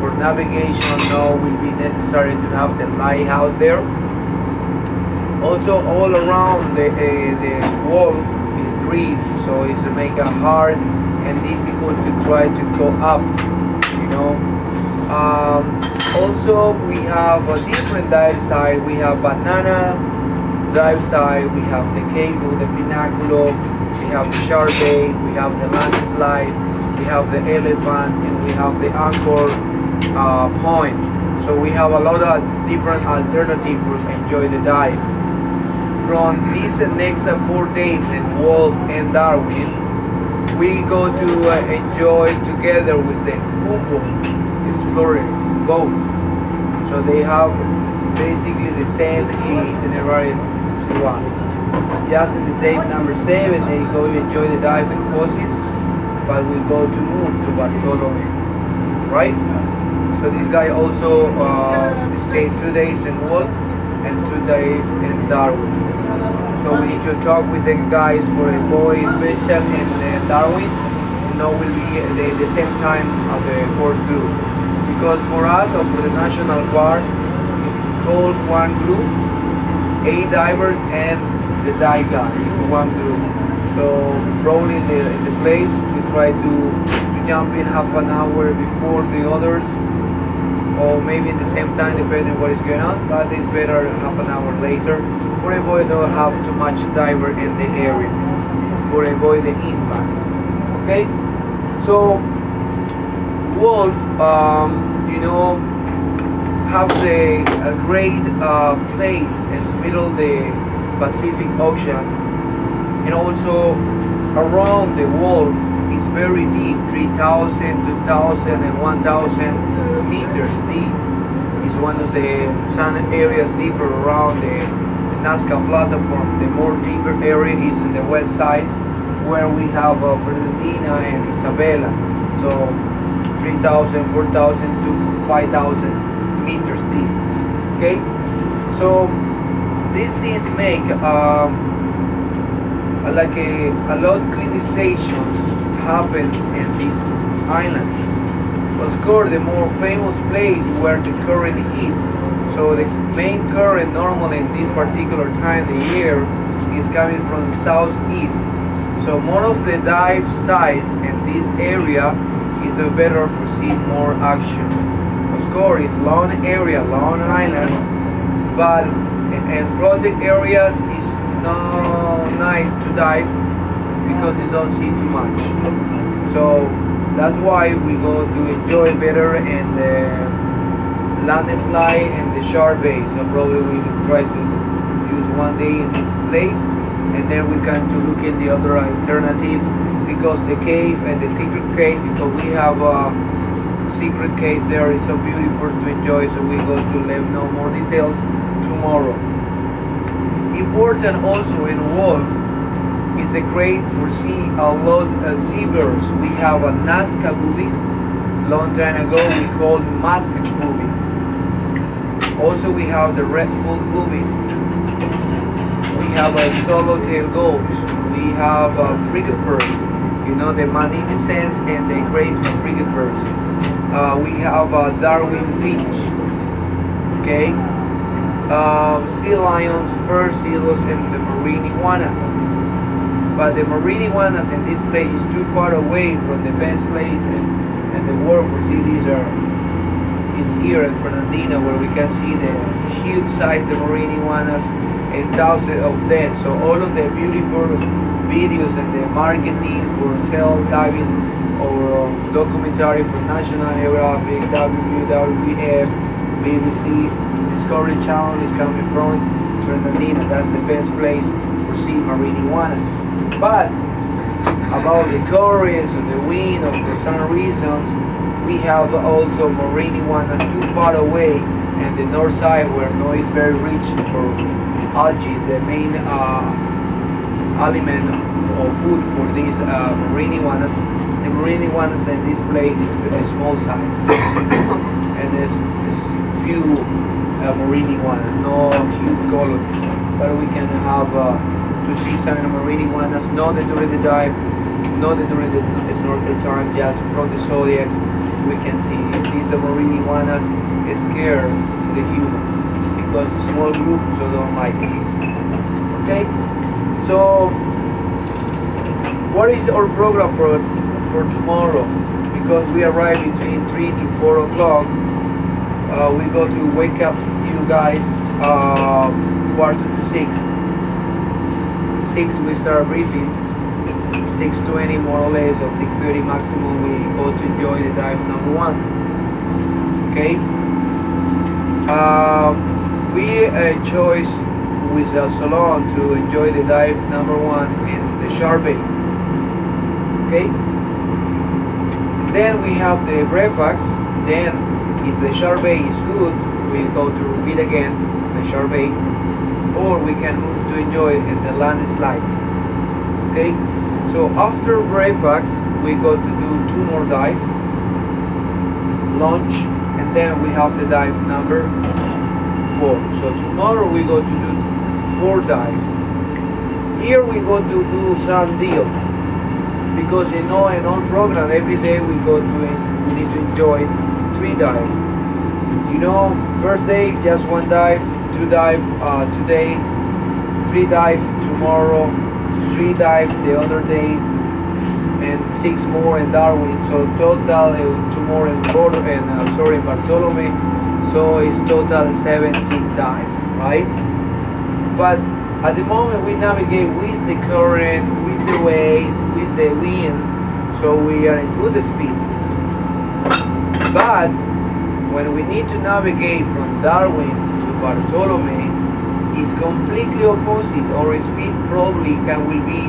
For navigation, no, will be necessary to have the lighthouse there. Also, all around the wolf is reef, so it's make it hard and difficult to try to go up, you know. Also, we have a different dive site. We have banana dive site. We have the cave of the Pináculo. We have the shark bait. We have the landslide. We have the elephants, and we have the anchor point. So we have a lot of different alternatives for enjoy the dive. From these next 4 days in Wolf and Darwin, we go to enjoy together with the Humboldt exploring boat. So they have basically the same itinerary to us. Just in the day number 7, they go to enjoy the dive in Cosis, but we go to move to Bartolome, right? So this guy also stayed 2 days in Wolf and 2 days in Darwin. So we need to talk with the guys for a boy special in Darwin. No, will be the same time as the 4th group. Because for us, or for the national park, it's called one group, 8 divers and the dive guy is one group. So probably in the place, we try to jump in half an hour before the others, or maybe in the same time, depending on what is going on, but it's better half an hour later for avoid not have too much diver in the area, for avoid the impact. Okay, so Wolf, you know, have a great place in the middle of the Pacific Ocean, and also around the Wolf is very deep, 3,000, 2,000 and 1,000 meters deep. It's one of the some areas deeper around the Nazca platform. The more deeper area is in the west side, where we have Fernandina and Isabela. So 3,000, 4,000 to 5,000 meters deep. Okay, so these things make like a lot of cleaning stations happens in these islands. Of course, the more famous place where the current hit. So the main current normally in this particular time of the year is coming from the southeast. So more of the dive sites in this area is better for see more action. Of course, it's long area, long islands, but in project areas is not nice to dive because you don't see too much. So that's why we go to enjoy better in the landslide and the shark bait. So probably we will try to use 1 day in this place, and then we can to look in the other alternative, because the cave and the secret cave, because we have a secret cave there, is so beautiful to enjoy. So we go to let know more details tomorrow. Important also in Wolf is the great for see a lot of seabirds. We have a Nazca boobies. Long time ago we called mask booby. Also we have the red-foot boobies. We have a solo-tail gulls. We have frigate birds. You know, the magnificence and the great frigate birds. We have Darwin finch. Okay. Sea lions, fur seals, and the marine iguanas. But the marine iguanas in this place is too far away from the best place and the world for cities is here in Fernandina, where we can see the huge size the marine iguanas and thousands of them. So all of the beautiful videos and the marketing for self-diving or documentary for National Geographic, WWF, BBC, Discovery Channel is coming from Fernandina. That's the best place for see marine iguanas. But about the currents or the wind or for some reasons, we have also marine iguanas too far away, and the north side where no is very rich for algae, the main element or food for these marine iguanas. The marine iguanas in this place is a small size, and there's few marine iguanas, no huge colony, but we can have to see some marine iguanas, not during the dive, not during the snorkel time, just from the zodiac, we can see if these marine iguanas scare the human because it's a small group, so don't like it. Okay, so what is our program for tomorrow? Because we arrive between 3 to 4 o'clock. We go to wake up you guys 5:45. 6 we start briefing. 6:20 more or less, or 6:30 maximum, we go to enjoy the dive number 1. Okay. We chose with a salon to enjoy the dive number 1 in the shark bay. Okay. Then we have the breakfast. Then, if the shark bay is good, we go to repeat again the shark bay, or we can move to enjoy in the landslide. Okay. So after breakfast, we go to do 2 more dive, lunch, and then we have the dive number 4. So tomorrow we go to do 4 dive. Here we go to do some deal, because in our program every day we need to enjoy 3 dive. You know, first day just 1 dive, 2 dive today, 3 dive tomorrow, 3 dive the other day, and 6 more in Darwin. So total 2 more in Bartolome. So it's total 17 dive, right? But at the moment we navigate with the current, with the wave, with the wind, so we are in good speed. But when we need to navigate from Darwin to Bartolome, is completely opposite. Our speed probably will be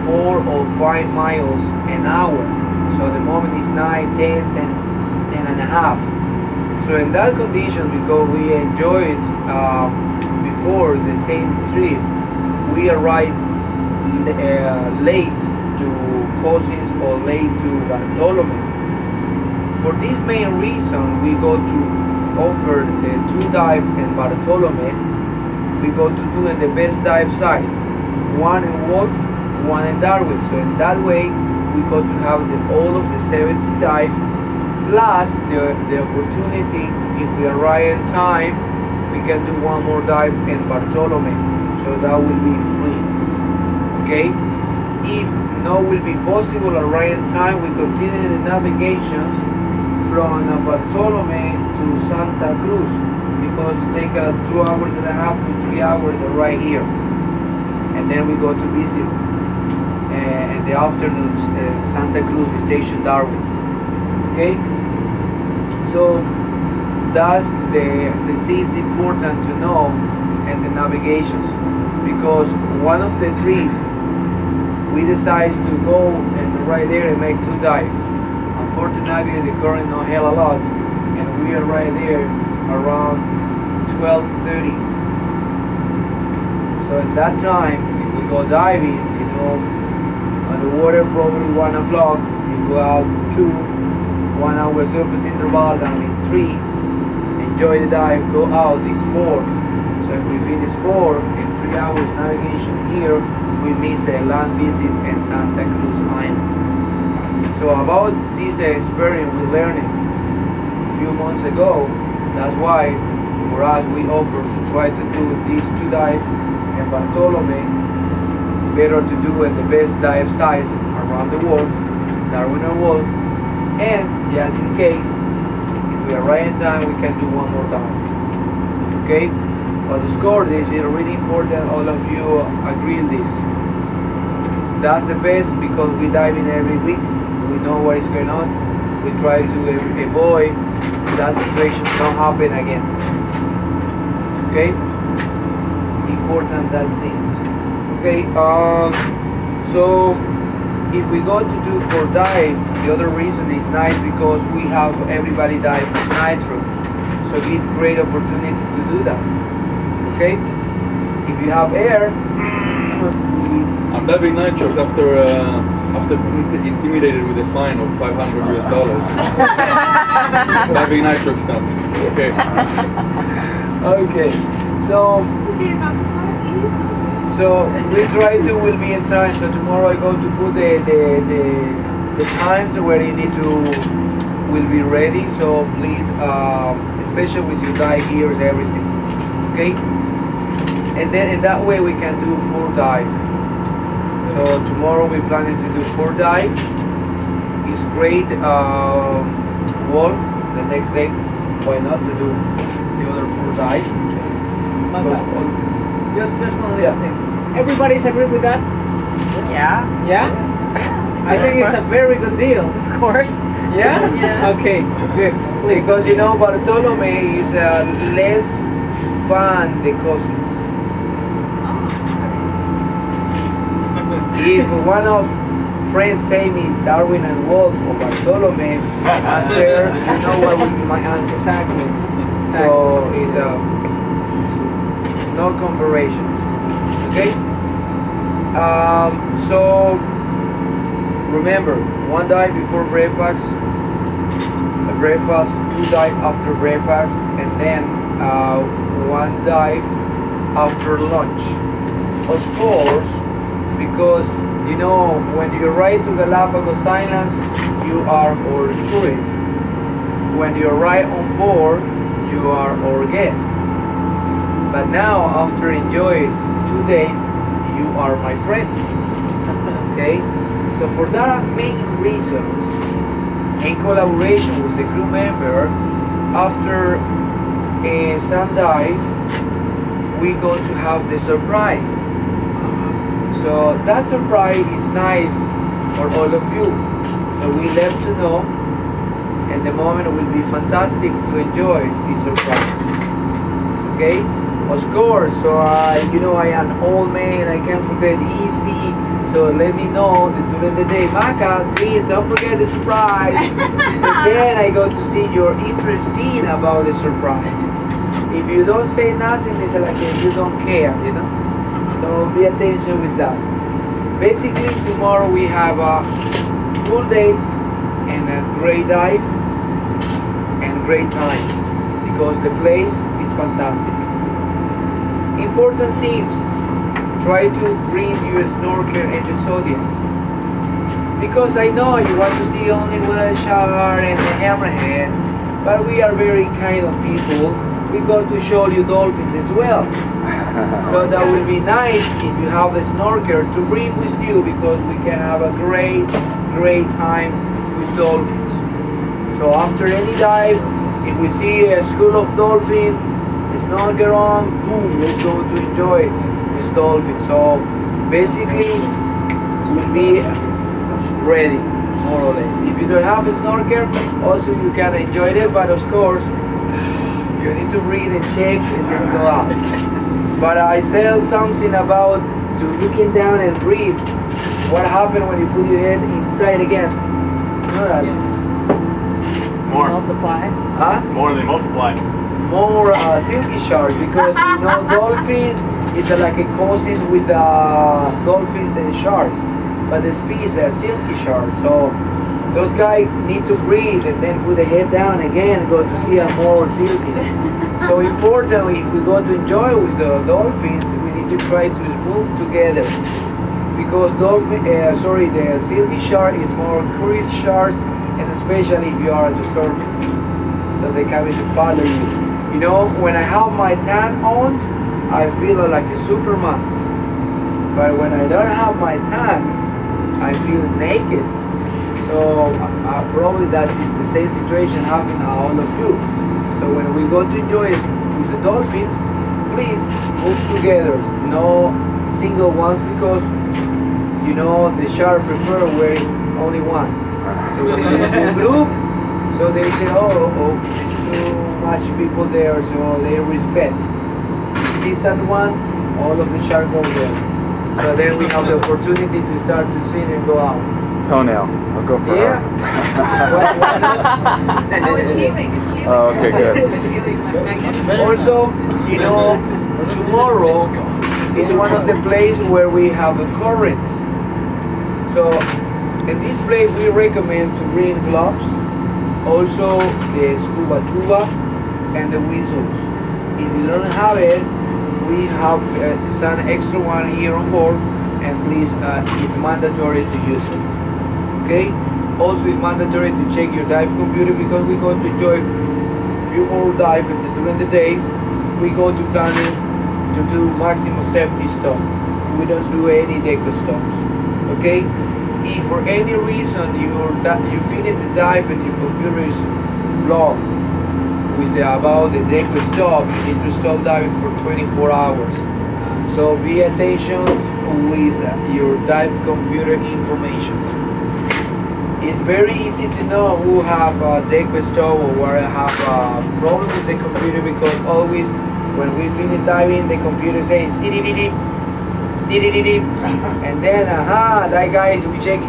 4 or 5 miles an hour. So at the moment it's 9, 10 and a half. So in that condition, because we enjoyed before the same trip, we arrived late to Cousins or late to Bartolome. For this main reason, we go to offer the 2 dive in Bartolome. We go to do in the best dive size, 1 in Wolf, 1 in Darwin. So in that way we go to have all of the 70 dive, plus the opportunity, if we arrive in time, we can do 1 more dive in Bartolome, so that will be free. Okay, if no will be possible arrive in time, we continue the navigations from Bartolome to Santa Cruz, because take 2 hours and a half to 3 hours right here, and then we go to visit in the afternoon Santa Cruz Station Darwin. Okay, so that's the things important to know in the navigations, because one of the 3 we decide to go and right there and make 2 dive. Unfortunately the current not hell a lot, and we are right there around 12:30. So at that time, if we go diving, you know, on the water probably 1 o'clock, you go out 2, 1 hour surface interval, then in 3, enjoy the dive, go out, it's 4. So if we finish 4 in 3 hours navigation here, we miss the land visit in Santa Cruz Islands. So about this experience we learned a few months ago, that's why for us we offer to try to do these 2 dive in Bartolome, better to do in the best dive size around the world, Darwin or Wolf, and just in case, if we arrive in time, we can do 1 more dive. Okay? But the score, this is really important, all of you agree on this. That's the best, because we dive in every week, we know what is going on, we try to avoid that situation not happen again. Okay, important that things. Okay, so if we go to do for dive, the other reason is nice because we have everybody dive with nitro, so it's great opportunity to do that. Okay, if you have air, I'm diving nitrox after being intimidated with a fine of $500. Diving nitrox now. Okay. Okay, so we try to will be in time. So tomorrow I go to put the times where you need to will be ready. So please, especially with your dive gears, everything. Okay. And then in that way we can do 4 dive. So tomorrow we're planning to do 4 dive. It's great. Wolf. The next day, why not to do the other 4 dive? Just one little thing. Everybody's agree with that? Yeah. Yeah? I think it's a very good deal. Of course. Yeah? Yeah. Okay, good. Please. Because you know Bartolome is less fun than cousins. If one of friends say me Darwin and Wolf or Bartolome, my answer, you know what would be my answer. Exactly. So it's no comparisons. Okay? So remember, 1 dive before breakfast, a breakfast, 2 dive after breakfast, and then 1 dive after lunch. Of course, because you know when you arrive to Galapagos Islands, you are our tourists. When you arrive on board, you are our guests. But now, after enjoying 2 days, you are my friends. Okay? So for that many reasons, in collaboration with the crew member, after a sun dive, we going to have the surprise. So that surprise is nice for all of you. So we let to know, and the moment will be fantastic to enjoy this surprise. Okay? Of course, so you know I am an old man, I can't forget easy. So let me know that during the day, Maca, please don't forget the surprise. So then I go to see you're interested about the surprise. If you don't say nothing, it's like you don't care, you know. So be attention with that. Basically, tomorrow we have a full day and a great dive and great times because the place is fantastic. Important things. Try to bring your snorkel and the sodium. Because I know you want to see only whale shark and the hammerhead, but we are very kind of people. We're going to show you dolphins as well. So that will be nice if you have a snorkel to bring with you because we can have a great time with dolphins. So after any dive, if we see a school of dolphins, snorkel on, boom, let's go to enjoy this dolphin. So basically we'll be ready, more or less. If you don't have a snorkel, also you can enjoy it, but of course you need to breathe and check and then go out. But I said something about to looking down and breathe. What happened when you put your head inside again? You know that? More. Multiply. Huh? More than multiply. More silky sharks because you know dolphins is like a cousins with dolphins and sharks, but the species are silky sharks. So those guys need to breathe and then put the head down again, go to see a more silky. So important if we go to enjoy with the dolphins, we need to try to move together because the silky shark is more curious sharks, and especially if you are at the surface, so they come in to follow you. You know, when I have my tan on, I feel like a Superman. But when I don't have my tan, I feel naked. So probably that's the same situation happening all of you. So when we go to enjoy with the dolphins, please move together. No single ones because you know the shark prefer where it's only one. So when there's a group, so they say, oh, there's too much people there, so they respect. Decent ones, all of the shark go there. So then we have the opportunity to start to sing and go out. Toenail. I'll go for Yeah. Why not? Oh, it's heaving. It's heaving. Oh, okay, good. It's heaving. Also, you know, tomorrow is one of the places where we have the currents. So in this place we recommend to bring gloves, also the scuba tuba and the whistles. If you don't have it, we have some extra one here on board, and please it's mandatory to use it. Okay, Also, it's mandatory to check your dive computer because we're going to enjoy a few more dives during the day. We go to planning to do maximum safety stop. We don't do any deco stops. Okay? If for any reason you finish the dive and your computer is blocked with about the deco stop, you need to stop diving for 24 hours. So be attention with your dive computer information. It's very easy to know who have a deco stop or where have a problem with the computer, because always when we finish diving, the computer saying dee dee dee dee dee dee dee dee, and then that guy, we check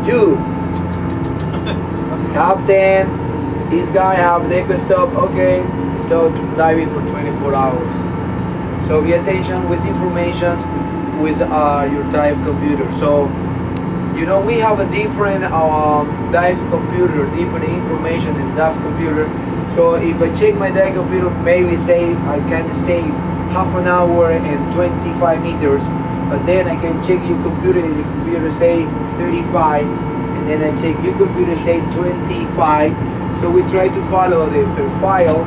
you Captain, this guy have deco stop, okay, stop diving for 24 hours. So be attention with information with your dive computer. So you know, we have a different dive computer, different information in dive computer. So if I check my dive computer, maybe say I can stay half an hour and 25 meters, but then I can check your computer and your computer say 35, and then I check your computer say 25. So we try to follow the profile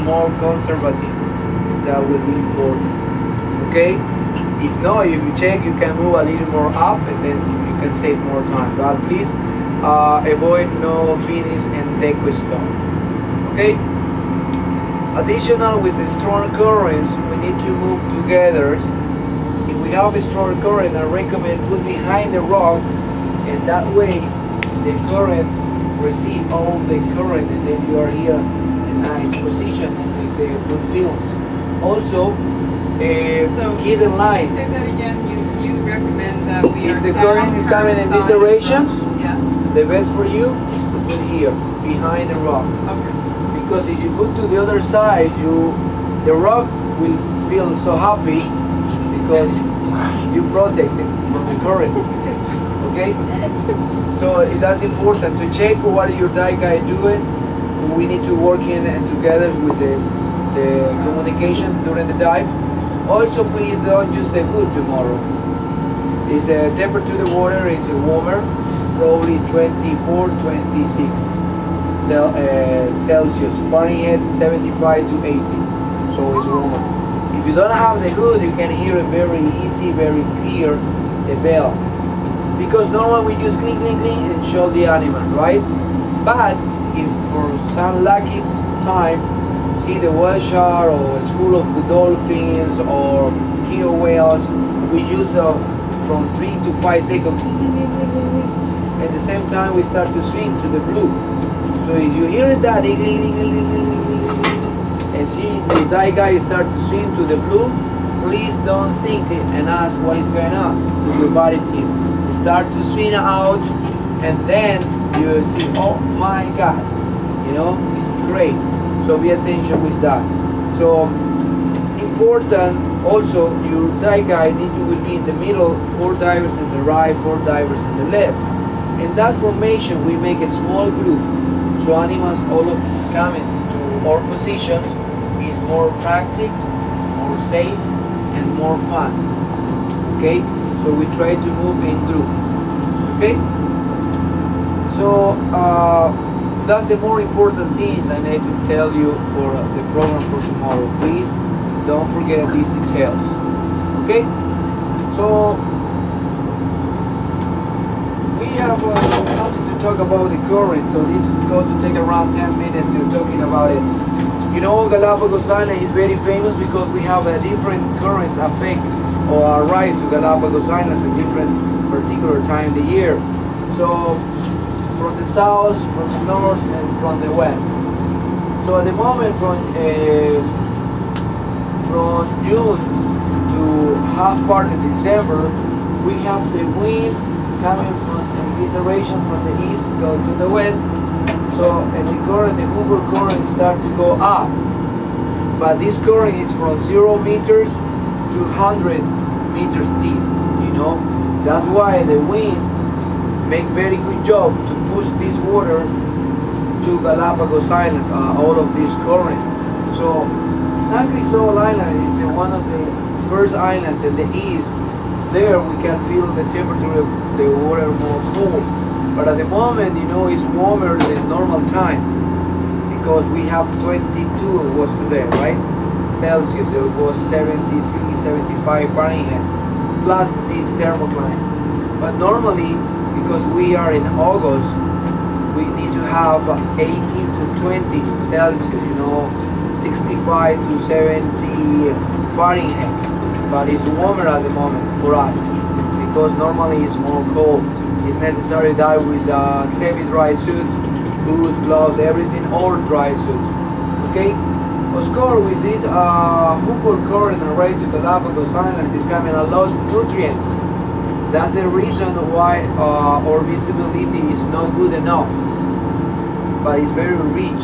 more conservative. That will be important. Okay? If not, if you check, you can move a little more up and then you can save more time. But please avoid no finish and deco stop. Okay? Additional, with the strong currents, we need to move together. If we have a strong current, I recommend put behind the rock, and that way the current receive all the current, and then you are here in a nice position with the good films. Also, get in line. Say that again. You recommend that we If the current is coming in this direction, yeah. the best for you is to put here behind the rock. Okay. Because if you put to the other side, the rock will feel so happy because you protect it from the current. Okay? So that's important to check what your dive guy doing. We need to work in and together with the communication during the dive. Also, please don't use the hood tomorrow. It's the temperature of the water is warmer, probably 24, 26 Celsius, Fahrenheit 75 to 80. So it's warmer. If you don't have the hood, you can hear it very easy, very clear, the bell. Because normally we use cling, cling, cling and show the animal, right? But if for some lucky time, see the whale shark or school of the dolphins or killer whales, we use from 3 to 5 seconds. At the same time, we start to swim to the blue. So if you hear that and see the dive guy start to swim to the blue, please don't think and ask what is going on with your body team. Start to swim out, and then you will see, oh my God, you know, it's great. So be attention with that. So important also, your dive guide will be in the middle, 4 divers in the right, 4 divers in the left. In that formation we make a small group, so animals all of coming to our positions is more practical, more safe and more fun. Okay, so we try to move in group. Okay, so that's the more important things I need to tell you for the program for tomorrow. Please don't forget these details. Okay, so we have something to talk about the current, so this is going to take around 10 minutes to talking about it. You know, Galapagos Island is very famous because we have a different currents affect or arrive to Galapagos Islands at different particular time of the year. So from the south, from the north, and from the west. So at the moment, from June to half part of December, we have the wind coming from this direction from the east, go to the west. So and the current, the Humber current, start to go up. But this current is from 0 meters to 100 meters deep. You know, that's why the wind make very good job to push this water to Galapagos Islands, all of this current. So San Cristobal Island is one of the first islands in the east. There we can feel the temperature of the water more cold. But at the moment, you know, it's warmer than normal time because we have 22 was today, right? Celsius. It was 73, 75 Fahrenheit plus this thermocline. But normally, because we are in August, we need to have 18 to 20 Celsius, you know, 65 to 70 Fahrenheit. But it's warmer at the moment for us because normally it's more cold. It's necessary that with a semi-dry suit, boot, gloves, everything, all dry suit. Okay? Oscar, with this Humboldt current array to Galapagos Islands is coming a lot of nutrients. That's the reason why our visibility is not good enough. But it's very rich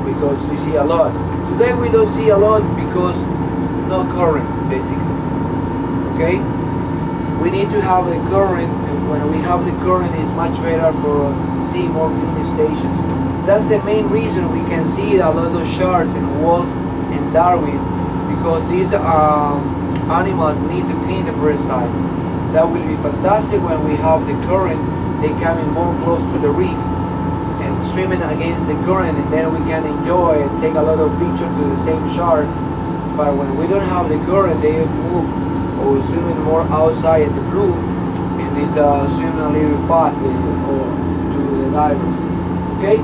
because we see a lot. Today we don't see a lot because no current, basically. Okay? We need to have a current, and when we have the current, it's much better for seeing more clean stations. That's the main reason we can see a lot of sharks and wolves and Darwin, because these animals need to clean the breast size. That will be fantastic when we have the current. They coming more close to the reef and swimming against the current, and then we can enjoy and take a lot of pictures to the same shark. But when we don't have the current, they move or swimming more outside in the blue, and it's swimming a little fast or to the divers. Okay,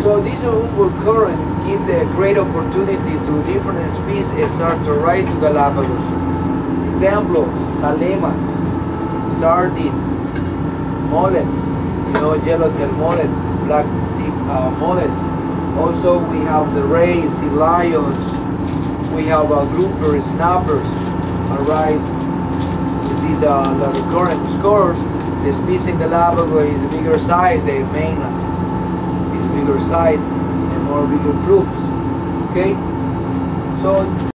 so this Humboldt current give the great opportunity to different species start to ride to Galapagos. Examples: salemas, sardine, mullets, you know, yellowtail mullets, black tip mullets. Also we have the rays, sea lions, we have groupers, snappers. Alright, with these the current scores, the species in Galapagos is bigger size than mainland. It's bigger size and more bigger groups. Okay, so